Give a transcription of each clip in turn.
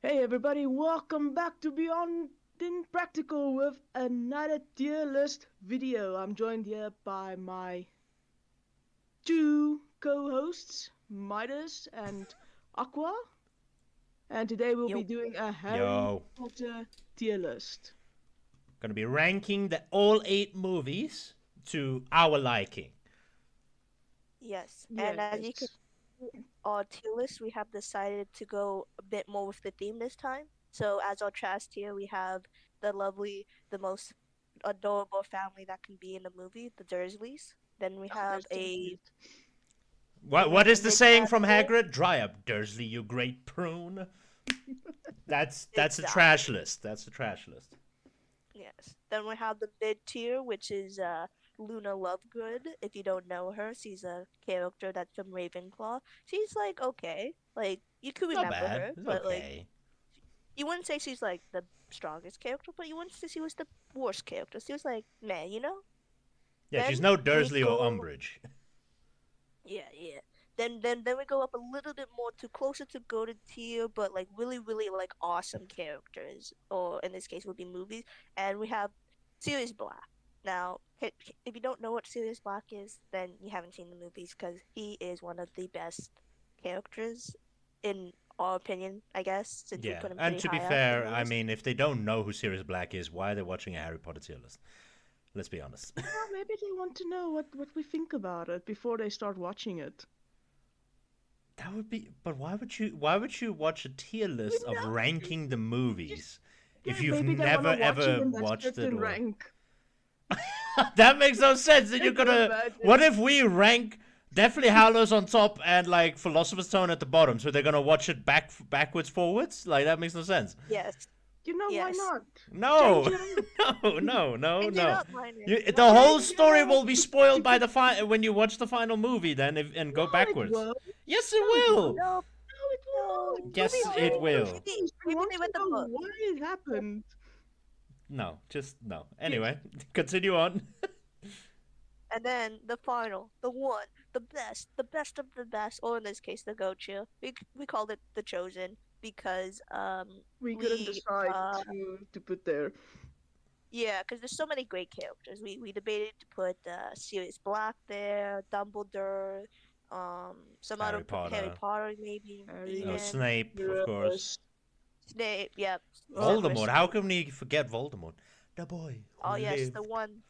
Hey everybody, welcome back to Beyond Impractical with another tier list video. I'm joined here by my two co-hosts, Midas and Aqua, and today we'll be Yo, doing a Harry Yo, Potter tier list. gonna be ranking the all 8 movies to our liking. yes. And as you can Yes. see, our tier list, we have decided to go a bit more with the theme this time. So as our trash tier, we have the most adorable family that can be in the movie, the Dursleys. Then we Oh, they're have so a cute. then What we what have the is the saying from mid-category. Hagrid? Dry up, Dursley, you great prune. That's a trash Exactly. list. That's a trash list. Yes. Then we have the mid tier, which is Luna Lovegood. If you don't know her, she's a character that's from Ravenclaw. She's like okay, like you could Not remember bad. her, It's but like okay. you wouldn't say she's like the strongest character, but you wouldn't say she was the worst character. She was like meh, you know. Yeah, she's Then no we Dursley or go, Umbridge. yeah. Then we go up a little bit more to closer to golden tier, but like really like awesome characters, or in this case would be movies. And we have Sirius Black. Now, if you don't know what Sirius Black is, then you haven't seen the movies because he is one of the best characters in our opinion, I guess, since we Yeah, put him and pretty to be high up in fair, the I list. mean, if they don't know who Sirius Black is, why are they watching a Harry Potter tier list? Let's be honest. Well, maybe they want to know what we think about it before they start watching it. That would be. But why would you watch a tier You list of know, ranking the just movies if you've maybe they want to never watch it ever in that watched it certain or? rank. That makes no sense. Then you're Can you gonna. What imagine? if we rank Deathly Hallows on top and like Philosopher's Stone at the bottom? So they're gonna watch it backwards, forwards. Like that makes no sense. Yes, You know, why yes. not? Change No, it up. no, no, no, Change it no. up, Minor. The Why not? whole Change it story up. will be spoiled by the when you watch the final movie. Then and No, go it backwards. won't. Yes, No, it it won't. will. No, No, it will not. no. You'll be Yes, it very will. confused. You Maybe want they to read the know book. why it happened. No, just no. Yes. Anyway, continue on. And then the final, the one, the best of the best, or in this case, the Gochu. We called it the Chosen because We couldn't we decide to put there. yeah, because there's so many great characters. We debated to put Sirius Black there, Dumbledore, some other Harry Harry Potter. Potter maybe Oh, Harry, even Snape, of course. Sirius. Snape. Yep, Oh, Severus Voldemort. How Snape. can we forget Voldemort? The boy who Oh yes, the lived. one.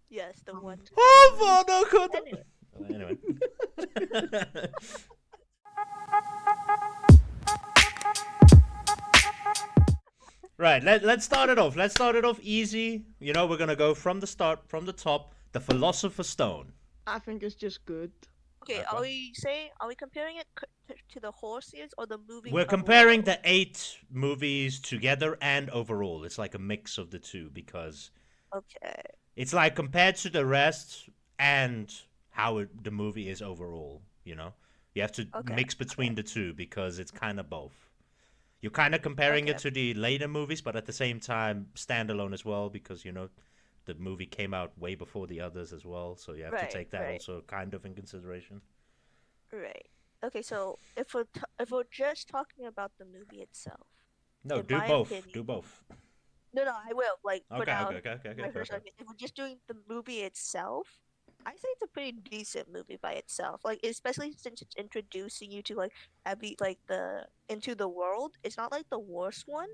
Yes, the one. Count Oh, one. Father God. Anyway. Anyway. Right, let's start it off. Let's start it off easy. We're gonna go from the start, from the top. The Philosopher's Stone. I think it's just good. Okay, Okay. are we comparing it to the whole series or the movies We're comparing overall? the 8 movies together and overall. It's like a mix of the two because Okay, it's like compared to the rest and how the movie is overall. You have to okay, mix okay, between the two because it's kind of both. You're kind of comparing it okay. to the later movies, but at the same time standalone as well because the movie came out way before the others as well, so you have to Right, take that right, also kind of in consideration. right. Okay, so if we're just talking about the movie itself, No, in do my both. opinion, Do both. no, I will. Like for Okay, now, okay, okay, okay, okay, my okay. first Okay. argument. If we're just doing the movie itself, I say it's a pretty decent movie by itself. Like especially since it's introducing you to like every like the into the world. It's not like the worst one.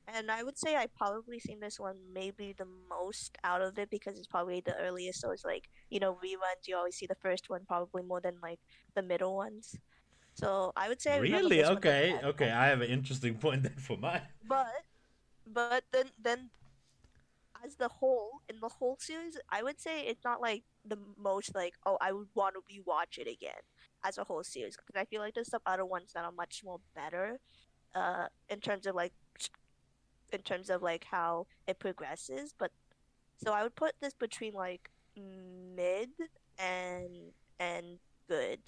And I would say I probably seen this one maybe the most out of it because it's probably the earliest. So it's like, reruns, you always see the first one probably more than like the middle ones. So I would say I remember Really? this one the Okay, best. okay. I have an interesting point then for mine. But but then as the whole in the whole series, I would say it's not like the most like, oh, I would want to rewatch it again as a whole series because I feel like there's some other ones that are much more better in terms of like how it progresses. But so I would put this between like mid and good.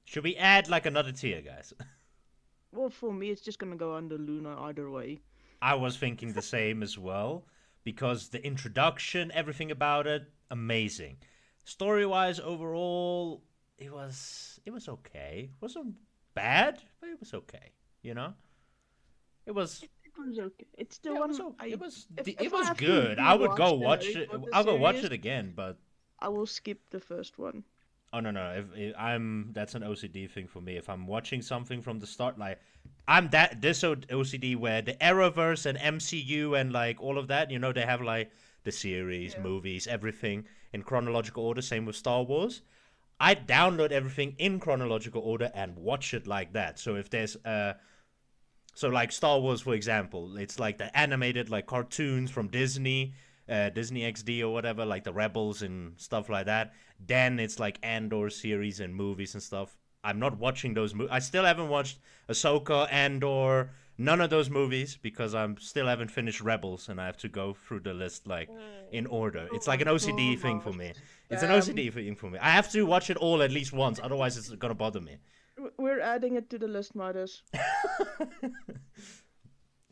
Should we add like another tier, guys? Well, for me, it's just gonna go under Luna either way. I was thinking the same as well because the introduction, everything about it, amazing. Story-wise, overall, it was okay. It wasn't bad, but it was okay. You know. It was It was okay. It's the yeah, it was one okay. I It if I was have to good. I would go rewatch the watch Harry it. Potter I'll go watch series, it again, but I will skip the first one. oh no no, if I'm that's an OCD thing for me. If I'm watching something from the start, like I'm that this OCD where the Arrowverse and MCU and like all of that, they have like the series, Yeah. movies, everything in chronological order. Same with Star Wars. I download everything in chronological order and watch it like that. So if there's so like Star Wars, for example, it's like the animated like cartoons from Disney, Disney XD or whatever, like the Rebels and stuff like that. Then it's like Andor series and movies and stuff. I'm not watching those movies. I still haven't watched Ahsoka, Andor, none of those movies because I'm still haven't finished Rebels and I have to go through the list like in order. Oh It's like my an OCD thing for gosh. me. It's an Bam. OCD thing for me. I have to watch it all at least once, otherwise it's gonna bother me. We're adding it to the list, Midas.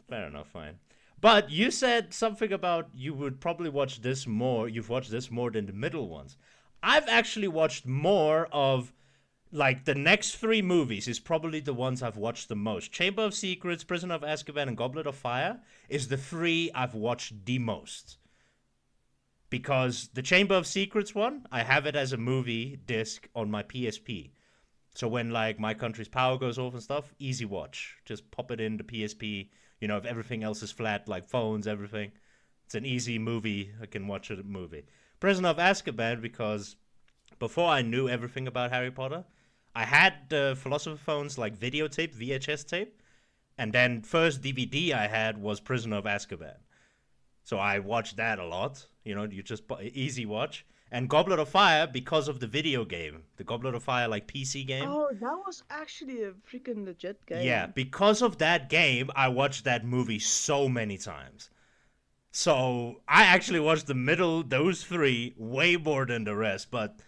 Fair enough, fine. But you said something about you would probably watch this more. You've watched this more than the middle ones. I've actually watched more of like the next three movies is probably the ones I've watched the most. Chamber of Secrets, Prisoner of Azkaban, and Goblet of Fire is the three I've watched the most. Because the Chamber of Secrets one, I have it as a movie disc on my PSP. So when like my country's power goes off and stuff, easy watch. Just pop it in the PSP. If everything else is flat, like phones, everything, it's an easy movie. I can watch a movie. Prisoner of Azkaban because before I knew everything about Harry Potter, I had the Philosopher phones like videotape, VHS tape, and then first DVD I had was Prisoner of Azkaban. So I watched that a lot. You just easy watch. And Goblet of Fire because of the video game, the Goblet of Fire like PC game. Oh, that was actually a freaking legit Yeah, game. because of that game, I watched that movie so many times. So I actually watched those three, way more than the rest. But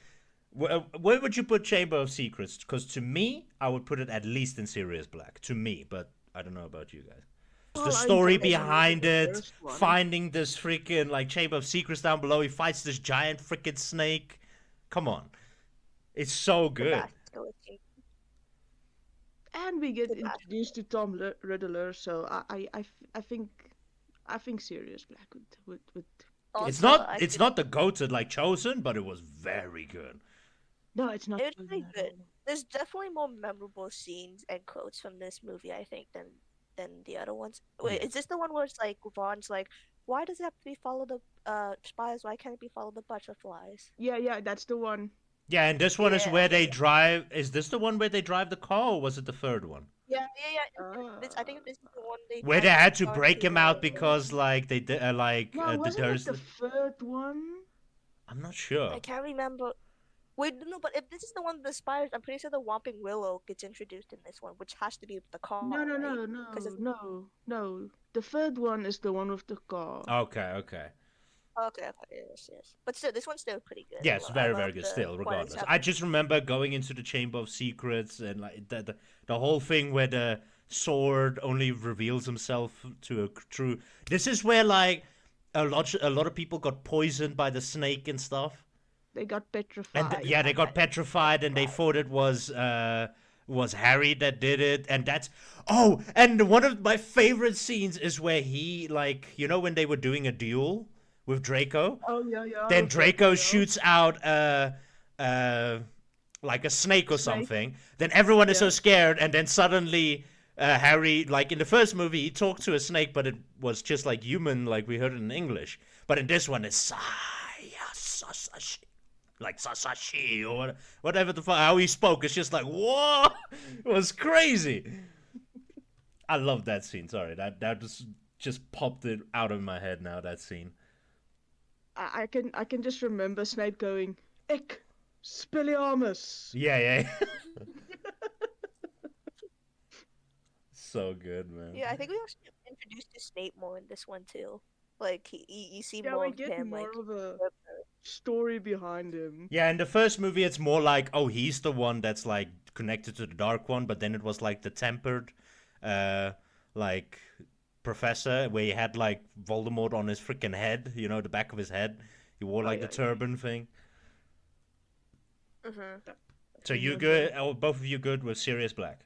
where would you put Chamber of Secrets? Because to me, I would put it at least in Sirius Black. To me, but I don't know about you guys. The Well, I story enjoyed more than behind the it, first one. finding this freaking like Chamber of Secrets down below. He fights this giant freaking snake. Come on, it's so The good. basilica. And we get The basilica. introduced to Tom Riddler, so I think Sirius Black would get It's Also, this. not I it's could. not the goated like chosen, but it was very good. No, it's not It was chosen pretty at good. all. There's definitely more memorable scenes and quotes from this movie, I think, than the other ones. Wait, Yeah. is this the one where it's like Ron's like, why does it have to be follow the spies? Why can't it be follow the butterflies? Yeah, that's the one. Yeah, and this one is Yeah, where they drive. Is this the one where they drive the car, or was it the third one? yeah. I Uh, think this is the one they Where they drive the had to car break to him out because like they did no, wasn't it there's. the third one? I'm not I sure. can't remember. Wait, no, but if this is the one with the spiders, I'm pretty sure the Whomping Willow gets introduced in this one, which has to be with the No, car, no, right? no, Because no, it's no, no. The third one is the one with the car. Okay, okay. okay, yes. But still, this one's still pretty good. Yes, I very, love very good. the Still, quite regardless, I just remember going into the Chamber of Secrets and like the whole thing where the sword only reveals himself to a true. This is where like a lot of people got poisoned by the snake and stuff. They got And petrified. yeah, they got petrified, and they Right. thought it was Harry that did it, and that's and one of my favorite scenes is where he like when they were doing a duel with Draco, Oh yeah, then with Draco, Draco yeah. shoots out uh like a snake or Snake. something. Then everyone is so Yeah. scared, and then suddenly. Harry, like in the first movie, he talked to a snake, but it was just like human, like we heard it in English. But in this one, it's like Sasashi or whatever the fuck how he spoke. It's just like whoa, it was crazy. I love that scene. Sorry, that just popped it out of my head now. That scene. I can just remember Snape going, Expelliarmus. Yeah, yeah. So good, man. Yeah, I think we actually introduced to Snape more in this one too. Like you see Yeah, more we of get him. more Like of a story behind him. Yeah, in the first movie, it's more like, oh, he's the one that's like connected to the Dark One, but then it was like the tempered, like professor, where he had like Voldemort on his freaking head, the back of his head. He wore Oh like the yeah. turban thing. mhm. So you Remember. good? Oh, both of you good with Sirius Black?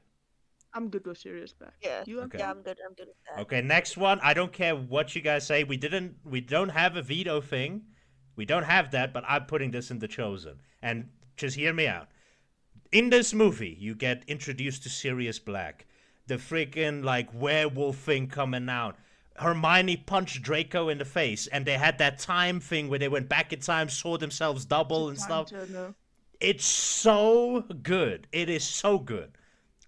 I'm good with Sirius Black. Yeah. You Okay. Yeah, I'm good. I'm good with that. Okay, next one. I don't care what you guys say. We don't have a veto thing. We don't have that, but I'm putting this in the chosen. And just hear me out. In this movie, you get introduced to Sirius Black. The freaking like werewolf thing coming out. Hermione punched Draco in the face, and they had that time thing where they went back in time, saw themselves double and Time stuff. Turner. It's so good. It is so good.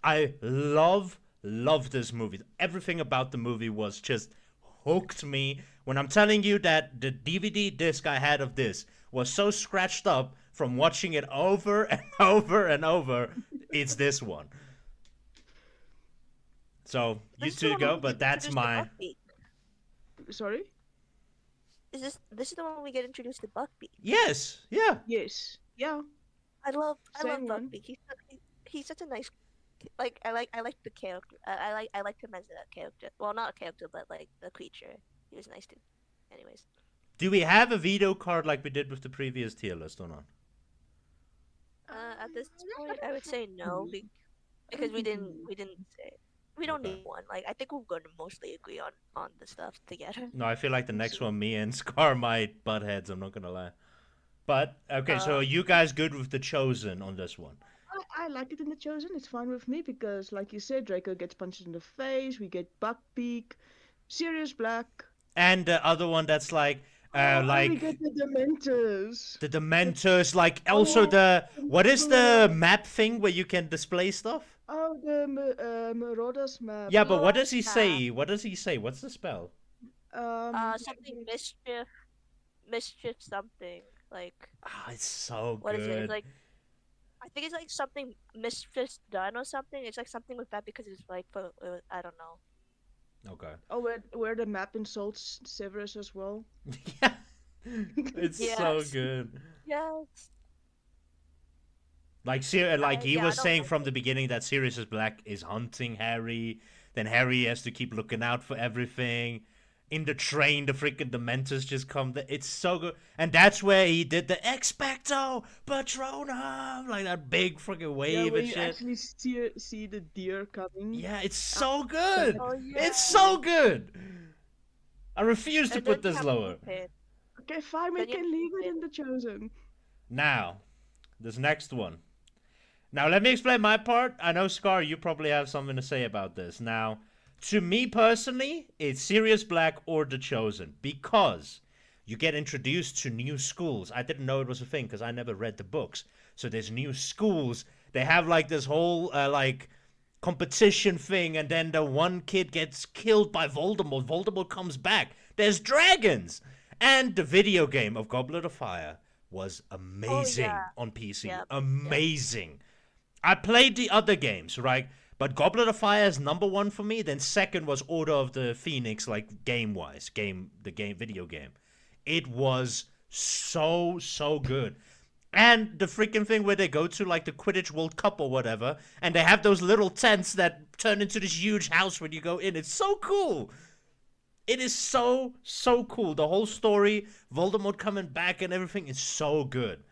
I love this movie. Everything about the movie was just hooked me. When I'm telling you that the DVD disc I had of this was so scratched up from watching it over and over and over, it's this one. So you This is the two one go, we but get that's introduced to my. Buckbeak. Sorry. This is the one we get introduced to Buckbeak. Yes, yeah. Yes. Yeah. I love Same one. Buckbeak. He's such a nice. I like the character. I like him as a character. Well, not a character, but like the creature. He was nice too. Anyways. Do we have a veto card like we did with the previous tier list or not? At this point, I would say no, because we didn't say we don't Okay. need one. Like I think we're going to mostly agree on the stuff together. No, I feel like the next one, me and Scar might butt heads. I'm not gonna lie. But okay, so you guys good with the chosen on this one? I like it in the chosen. It's fine with me because, like you said, Draco gets punched in the face. We get Buckbeak, Sirius Black. And the other one that's like, We get the Dementors. the Dementors, like also the what is the map thing where you can display stuff? Oh, the Marauders map. Yeah, but what does he Map. say? What does he say? What's the spell? Something mischief something like Ah, it's so what is it? good. It's like I think it's like something mischief done or something. It's like something with that because it's like for I don't know. Okay. Oh, where the map insults Severus as well. Yeah, it's so Yes. good. Yes. Like, he Yeah, I was don't saying like from the beginning that Sirius Black is hunting Harry. Then Harry has to keep looking out for everything. In the train, the freaking Dementors just come. It's so good. And that's where he did the Expecto Patronum. Like that big freaking wave where and you shit. actually see the deer coming. Yeah, it's so good. Oh yeah. It's so good. I refuse to And then put you this have lower. Lupin. Okay, fine, we Then you can have leave it Lupin. in the chosen. Now, this next one. Now, let me explain my part. I know, Scar, you probably have something to say about this. Now, to me personally, it's Sirius Black or The Chosen because you get introduced to new schools. I didn't know it was a thing because I never read the books. So there's new schools. They have like this whole competition thing, and then the one kid gets killed by Voldemort. Voldemort comes back. There's dragons. And the video game of Goblet of Fire was amazing on PC. Yep. Amazing. I played the other games, right? But Goblet of Fire is number one for me. Then second was Order of the Phoenix, like game-wise, video game. It was so good. And the freaking thing where they go to like the Quidditch World Cup or whatever, and they have those little tents that turn into this huge house when you go in. It's so cool. It is so cool. The whole story, Voldemort coming back and everything is so good.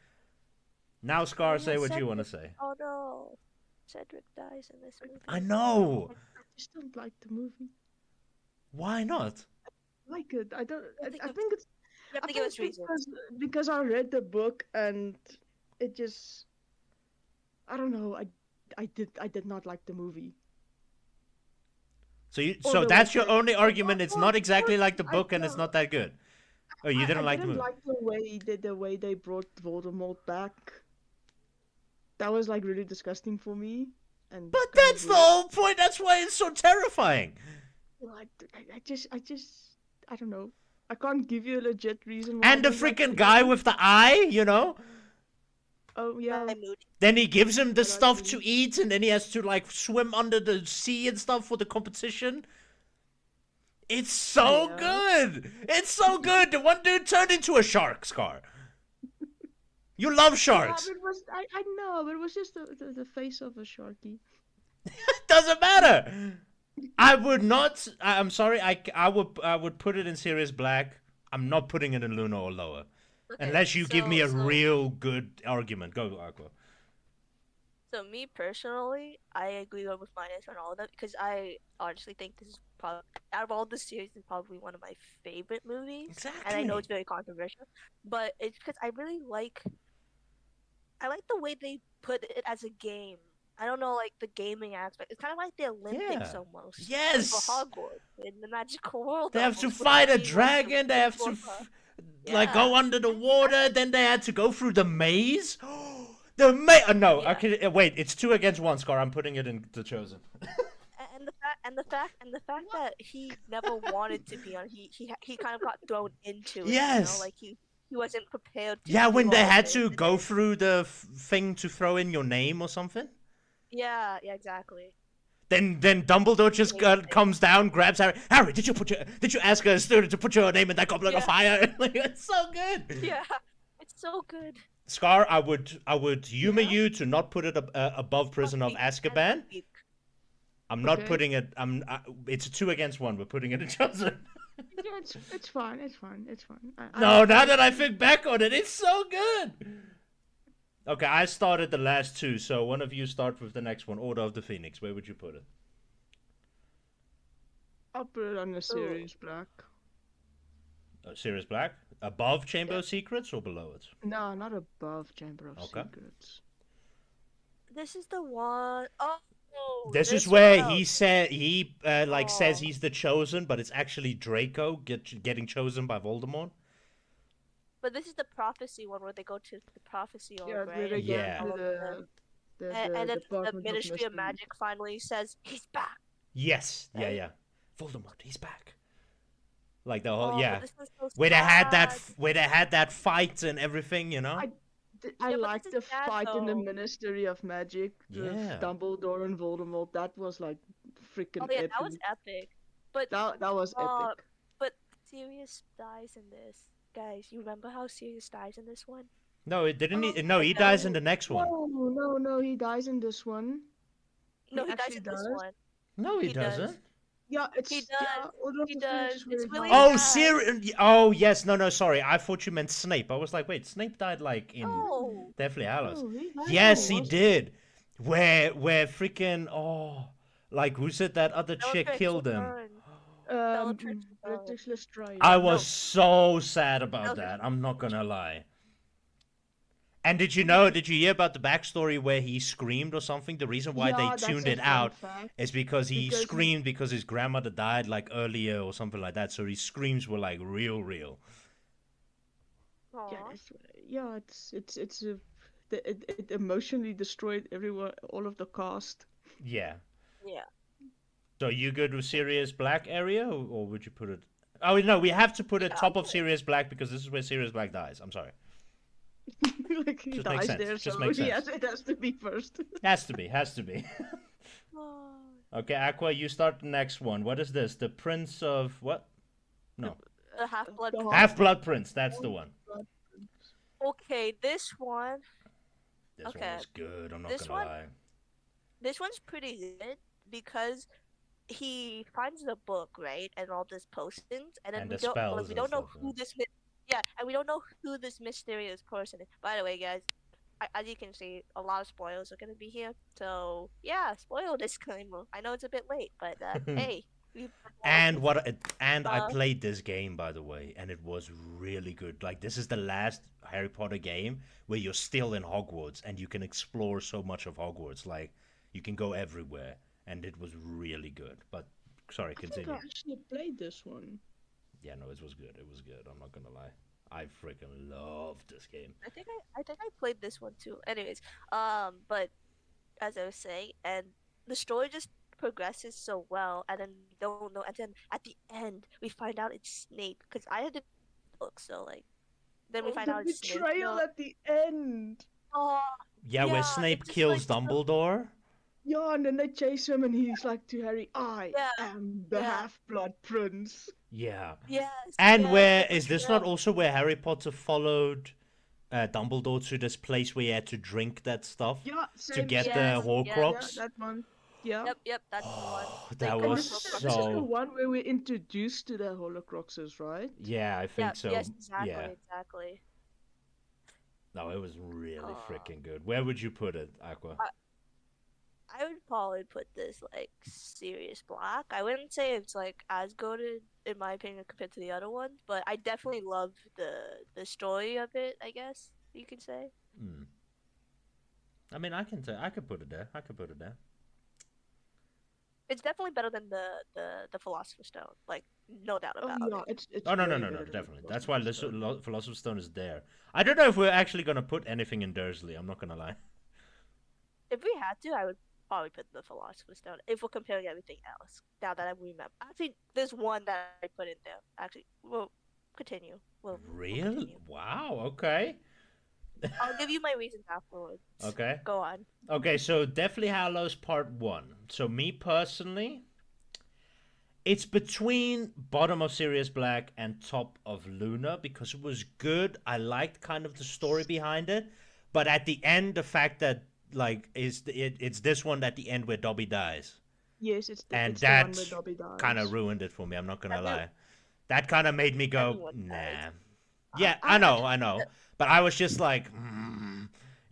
Now, Scar, say what you want to say. Oh no, Cedric dies in this movie. I know. I just don't like the movie. Why not? I like it. I don't. I I, think I it's- think it's. You have I to give think us reasons. because I read the book and it just. I don't know. I did not like the movie. So that's your only argument. It's not exactly like the book, and it's not that good. Oh, you didn't like the movie. I didn't like the way they brought Voldemort back. That was like really disgusting for me. And But kinda that's the weird. whole point. That's why it's so terrifying. Like, I don't know. I can't give you a legit reason why. And the I don't like freaking the guy movie. with the eye. Oh yeah. Then he gives him the I like stuff the to movie. eat, and then he has to like swim under the sea and stuff for the competition. It's so Yeah. good. It's so good. The one dude turned into a shark, Scar. You love sharks. Yeah, but it was I know, but it was just the face of a sharky. Doesn't matter. I would not. I'm sorry. I would put it in Sirius Black. I'm not putting it in Luna or lower, Okay, unless you give me a so- real good argument. Go, Aqua. So me personally, I agree with Minus on all of that because I honestly think this is probably out of all the series, is probably one of my favorite movies. And I know Exactly. it's very controversial, but it's because I really I like the way they put it as a game. I don't know, like the gaming aspect. It's kind of like the Olympics Yeah. almost, but for Yes. Hogwarts in the magical world They have to almost, with fight a being like the dragon. They have to like yeah. go under the I water. think Then they had to go through the maze. The maze. No. yeah. Okay. Wait. It's 2 against 1. Scar. I'm putting it in the chosen. And the fact What? that he never wanted to be on, he kind of got thrown into it, Yes. like he wasn't prepared to Yeah. do When they all of had this, to and go then through the thing to throw in your name or something. yeah, exactly. Then Dumbledore just Hated it. comes down, grabs Harry. Harry, did you ask a student to put your name in that goblet of Yeah, fire? Like, it's so good. yeah, it's so good. Scar, I would humor Yeah. you to not put it above Prison of And Azkaban. Buckbeak. I'm not Okay. putting it. It's a 2 against 1. We're putting it in chosen. Yeah, it's fine. It's fine. It's fine. No, I now that I think back on it, it's so good. Okay, I started the last two, so one of you start with the next one. Order of the Phoenix. Where would you put it? I'll put it on the Ooh, series black. Sirius Black? Above Chamber yeah. of Secrets or below it? No, not above Chamber of Okay. Secrets. This is the one oh This is this where route. he said he like says Oh, he's the chosen, but it's actually Draco getting chosen by Voldemort. but this is the prophecy one where they go to the prophecy orb, Yeah, where right? they And go find Yeah. into all of the the and the then the Department of Ministry of Mystery. Magic finally says he's back, Yes. Yeah. right? Yeah. Voldemort, he's back. Like the whole Oh, but yeah, this is so where sad. they had that fight and everything, I Yeah, but like this is the sad fight in the though. Ministry of Magic with Yeah. Dumbledore and Voldemort. That was like Oh freaking yeah, that was epic. epic. But That was epic. uh, but Sirius dies in this. Guys, you remember how Sirius dies in this one? No, it didn't. Oh No, he dies in no, the next one. no! He dies in this one. No, He he dies actually in this does. one. No, he He does. doesn't. Yeah, He it's does. Order of He the Phoenix does. is where It's he really dies. Oh, sad. Sirius. Oh, yes. No, no. Sorry, I thought you meant Snape. I was like, wait, Snape died like in No. Deathly Hallows. No, he dies in Yes, he this. did. Where freaking like who said that other chick Bellatrix killed him? returns. Bellatrix returns. British Lestrange. I No, was so sad about Bellatrix that. I'm not returns. gonna lie. And did you know? Did you hear about the backstory where he screamed or something? The reason why they Yeah, that's tuned a it fun out fact is because he because he screamed because his grandmother died like earlier or something like that. So his screams were like real. yeah, Aw. it's a it emotionally destroyed everyone, all of the cast. Yeah. Yeah. So you good with Sirius Black area, or would you put it? Oh no, we have to put it Yeah, I'm top of good. Sirius Black because this is where Sirius Black dies. I'm sorry. Like he Just makes dies sense. there, Just so makes sense. yes, it has to be first. Has to be. Has to be. Oh. Okay, Aqua, you start the next one. What is this? The Prince of what? The No, The Half-Blood the Prince. Half Blood Prince. That's the one. Okay, this one. This one Okay, was good. I'm not this gonna one. lie. This one's pretty good because he finds the book, right, and all this potions, and then And we the don't like spells we and don't know stuff. who this yeah, and we don't know who this mysterious person is. By the way, guys, as you can see, a lot of spoilers are gonna be here. So yeah, spoiler disclaimer. I know it's a bit late, but Yeah. hey, we've And I uh played this game by the way, and it was really good. Like this is the last Harry Potter game where you're still in Hogwarts and you can explore so much of Hogwarts. Like you can go everywhere, and it was really good. But sorry, I think I continue. actually played this one. Yeah, no, it was good. It was good. I'm not gonna lie. I freaking loved this game. I think I played this one too. Anyways, but as I was saying, and the story just progresses so well, and then we don't know, and then at the end we find out it's Snape because I had the book, so like then we Oh, find the out it's Snape. betrayal at the end. Oh Yeah, where yeah, Snape it's just like kills so, Dumbledore. Yeah, and then they chase him, and he's like to Harry, "I yeah, am the yeah, Half-Blood Prince." Yeah. And yes, the where is this not betrayal. also where Harry Potter followed Dumbledore to this place where he had to drink that stuff Yeah, to same get same the Yes, one. yes, Yeah, Horcrux? that one. Yeah. yep, that's the one. Oh, They that go And was on this is the so. one where we're introduced to the Horcruxes, right? Yeah, I Yeah, think so. yes, Yeah. exactly. No, it was really Uh, freaking good. Where would you put it, Aqua? I would probably put this like Sirius Black. I wouldn't say it's like as goated in my opinion compared to the other ones, but I definitely love the story of it. I guess you could say. Hmm. I mean, I could put it there. I could put it there. It's definitely better than the Philosopher's Stone. Like no doubt Oh about yeah, it. it's Oh no, no, way no, no, better than the definitely. That's why Philosopher's Stone. Philosopher's Stone is there. I don't know if we're actually gonna put anything in Dursley. I'm not gonna lie. If we had to, I would probably put the Philosopher's Stone if we're comparing everything else. Now that I remember, actually, there's one that I put in there. Actually, we'll continue. We'll Real? continue. Wow. Okay. I'll give you my reasons afterwards. Okay. Go on. Okay. So Deathly Hallows Part One. So me personally, it's between bottom of Sirius Black and top of Luna because it was good. I liked kind of the story behind it, but at the end, the fact that like it's this one at the end where Dobby dies, Yes, and it's the one where that Dobby kind of dies. ruined it for me. I'm not gonna Every, lie. That kind of made me go, everyone does. nah. Yeah, I I know, but I was just like,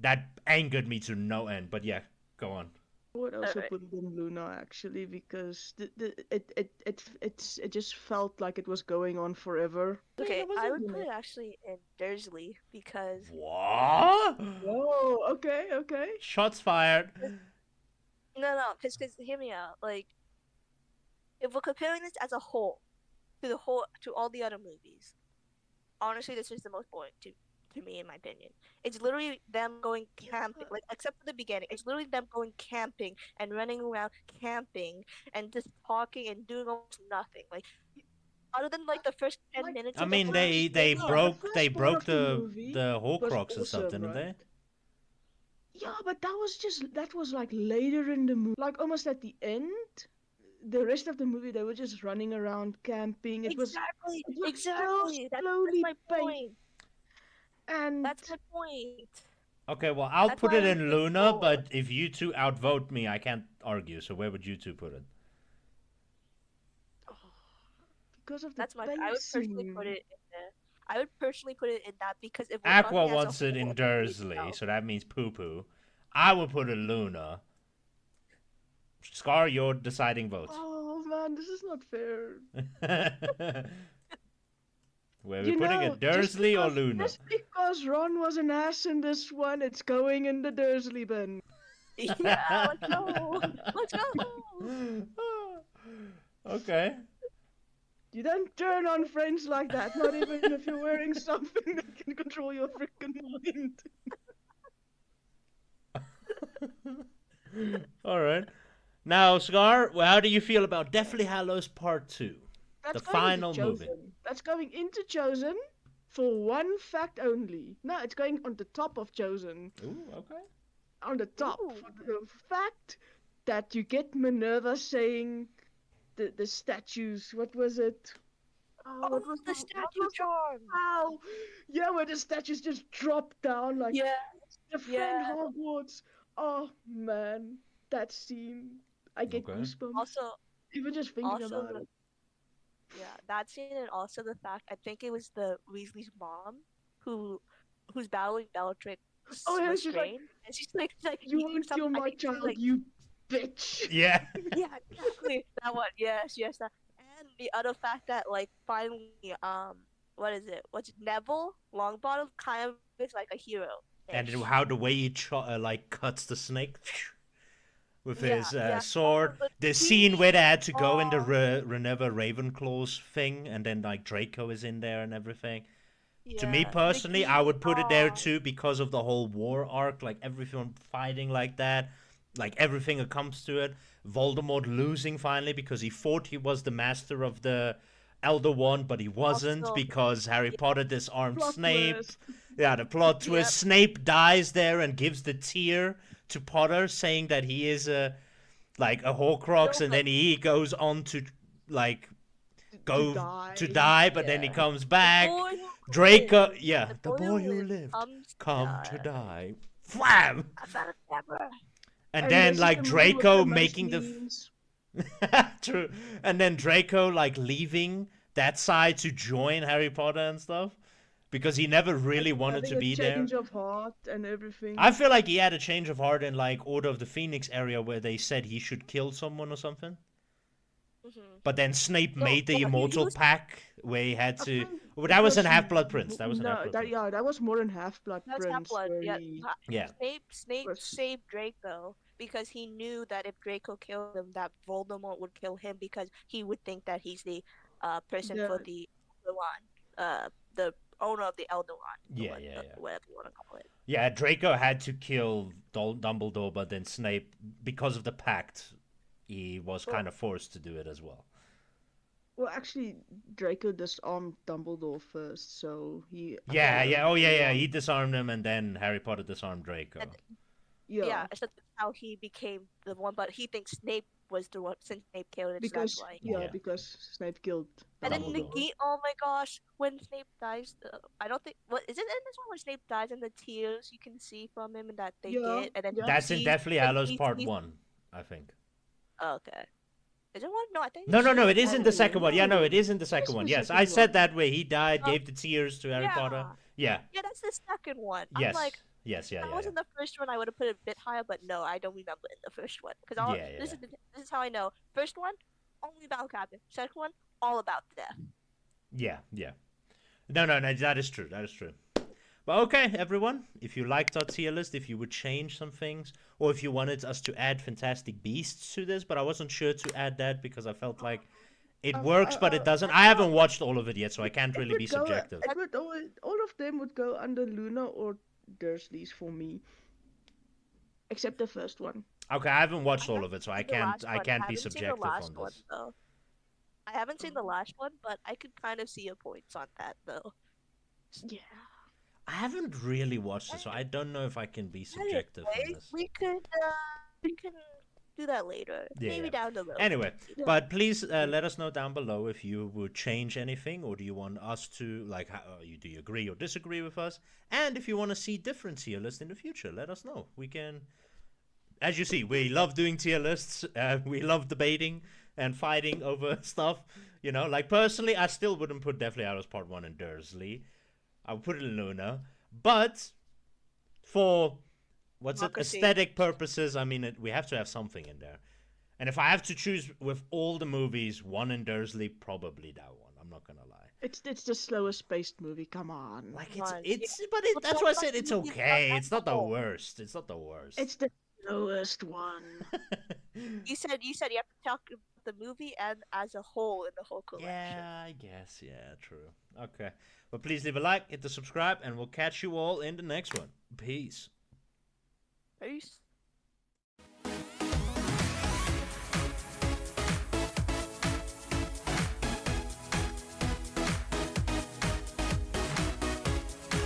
that angered me to no end. But yeah, go on. would also Alright. put it in Luna actually because it just felt like it was going on forever. Okay, That was I it. would You put know. it actually in Dursley because What? Whoa, okay, okay. Shots fired. no, because hear me out. Like if we're comparing this as a whole to all the other movies, honestly, this is the most boring to me, in my opinion. It's literally them going camping, like except for the beginning. It's literally them going camping and running around camping and just talking and doing almost nothing. Like other than like the first ten Like minutes I of the mean, movie, they yeah, the they first part broke of the movie the was Horcrux or something, awesome, didn't right? they? Yeah, but that was like later in the movie, like almost at the end. The rest of the movie, they were just running around camping. exactly, It was so exactly. That's slowly my paced, point. and That's my point. Okay, well, I'll That's put why I it would in put Luna, lower. but if you two outvote me, I can't argue. So where would you two put it? oh, because of the That's my. I would personally put pacing. it in there. I would personally put it in that because if we're Aqua talking as a wants it whole in of the movie Dursley, itself, so that means poo poo. I would put it Luna. Scar, your deciding vote. Oh man, this is not fair. Where are we You putting know, it, Dursley or Luna? just because Ron was an ass in this one, it's going in the Dursley bin. yeah, let's go, let's go. Okay. You don't turn on friends like that, not even if you're wearing something that can control your freaking mind. All right. Now, Scar, how do you feel about Deathly Hallows Part 2? The That's going into final movie. Chosen. That's going into Chosen for one fact only. No, it's going on the top of Chosen. Ooh, okay. On the top. Ooh, For the fact that you get Minerva saying the statues. What was it? Oh, oh, the statue charm. Ow! Yeah, where the statues just drop down like Yeah, defend yeah. Hogwarts. Oh man, that scene. I get Okay. goosebumps. Also, Even just thinking also about the it. yeah that scene and also the fact I think it was the Weasley's mom who who's battling Bellatrix Oh yeah, she's like, restrained, and she's like you won't some. kill I my think she's child, like you bitch. Yeah. yeah, exactly that one. Yes, that. And the other fact that like finally what is it? What's it? Neville Longbottom kind of is like a hero And ish. how the way he like cuts the snake with Yeah, his yeah. sword. Oh, the The scene where they scene. had to go in the Oh, Reneva Ravenclaw's thing, and then like Draco is in there and everything. To me yeah. personally, I Nagini. would put it there Oh, too because of the whole war arc, like everyone fighting like that, like everything that comes to it. Voldemort losing finally because he thought he was the master of the Elder Wand, but he wasn't also, because Harry yeah, Potter disarmed Plot Snape. twist. Yeah, the plot yep, twist. Snape dies there and gives the tear to Potter, saying that he is a like a Horcrux, no, and but then he goes on to like To go to die. die, but then he Yeah. comes the back. boy who Draco, lives, yeah, the the boy boy who who lives lived, comes to come to die. die. Wham! I found a camera. And And then this is like the movie with the Draco most making memes. true, and then Draco like leaving that side to join Harry Potter and stuff because he never really Like wanted to having be a there. change of heart and everything. I feel like he had a change of heart in like Order of the Phoenix area where they said he should kill someone or something. Mm-hmm. But then Snape Well, made the Well, he immortal was pact where he had I to. think Well, it that was an was Half Blood Prince. That was an Half no, Blood that Prince. yeah, that was more than Half Blood that's Prince Half-Blood. where Yeah, he Yeah. Snape was saved Draco because he knew that if Draco killed him, that Voldemort would kill him because he would think that he's the person for the the the owner of the Eldoron, or Yeah, yeah, yeah. whatever you want to call it. Yeah, Draco had to kill Dumbledore, but then Snape, because of the pact, he was well, kind of forced to do it as well. well actually Draco disarmed Dumbledore first, so he Yeah, appeared yeah, oh yeah, yeah. wrong. He disarmed him, and then Harry Potter disarmed Draco. And Yeah, yeah, so that's how he became the one. But he thinks Snape was the one since Snape killed it, so that's because why. Yeah. because Snape killed And then Dumbledore. Dumbledore. Nagini, oh my gosh, when Snape dies, I don't think, what is it in this one when Snape dies and the tears you can see from him and that they Yeah, get, and then yeah. he That's in sees, Deathly and Hallows he Part sees, 1, I think. oh, okay. Is it one? No, I think No, it's no, no, two. it is in the second one. Yeah, no, No, it is in the it's second the one. Yes, second I said one. that where he died, Oh, gave the tears to Harry Potter. yeah. Yeah, Yeah, that's the second one. I'm yes, like, yes, if yeah, that yeah, yeah. wasn't the first one, I would have put it a bit higher, but no, I don't remember in the first one. Because Yeah, yeah, yeah. this is how I know. First one, only about Captain. Second one, all about death. Yeah, yeah. No, no, no, that is true. That is true. But okay, everyone, if you liked our tier list, if you would change some things, or if you wanted us to add Fantastic Beasts to this, but I wasn't sure to add that because I felt like it works, but it doesn't. I I thought haven't watched all of it yet, so I can't It really be would go. subjective. It would all of them would go under Luna or Dursley's for me, except the first one. Okay, I haven't watched I all haven't of it, so seen the last I one. can't I be haven't seen the subjective last on one this. though. I haven't seen the last one, but I could kind of see your points on that though. Yeah. I haven't really watched it, so I don't know if I can be subjective on Anyway, this. we can do that later. Yeah, Maybe yeah. down the road. Anyway, Yeah. but please let us know down below if you would change anything, or do you want us to like? Do you agree or disagree with us? And if you want to see different tier lists in the future, let us know. We can. As you see, we love doing tier lists. We love debating and fighting over stuff. You know, like personally, I still wouldn't put Deathly Hallows Part 1 in Dursley. I would put it in Luna. But for Democracy. aesthetic purposes, I mean, we have to have something in there. And if I have to choose with all the movies, one in Dursley, probably that one. I'm not gonna lie. It's the slowest paced movie. Come on. Like Come on. but But that's don't why I like said the it's movies okay. as It's a not the whole. worst. It's not the worst. It's the slowest one. You said you have to talk about the movie and as a whole in the whole collection. Yeah, I guess. Yeah, true. Okay. But please leave a like, hit the subscribe, and we'll catch you all in the next one. Peace. Peace.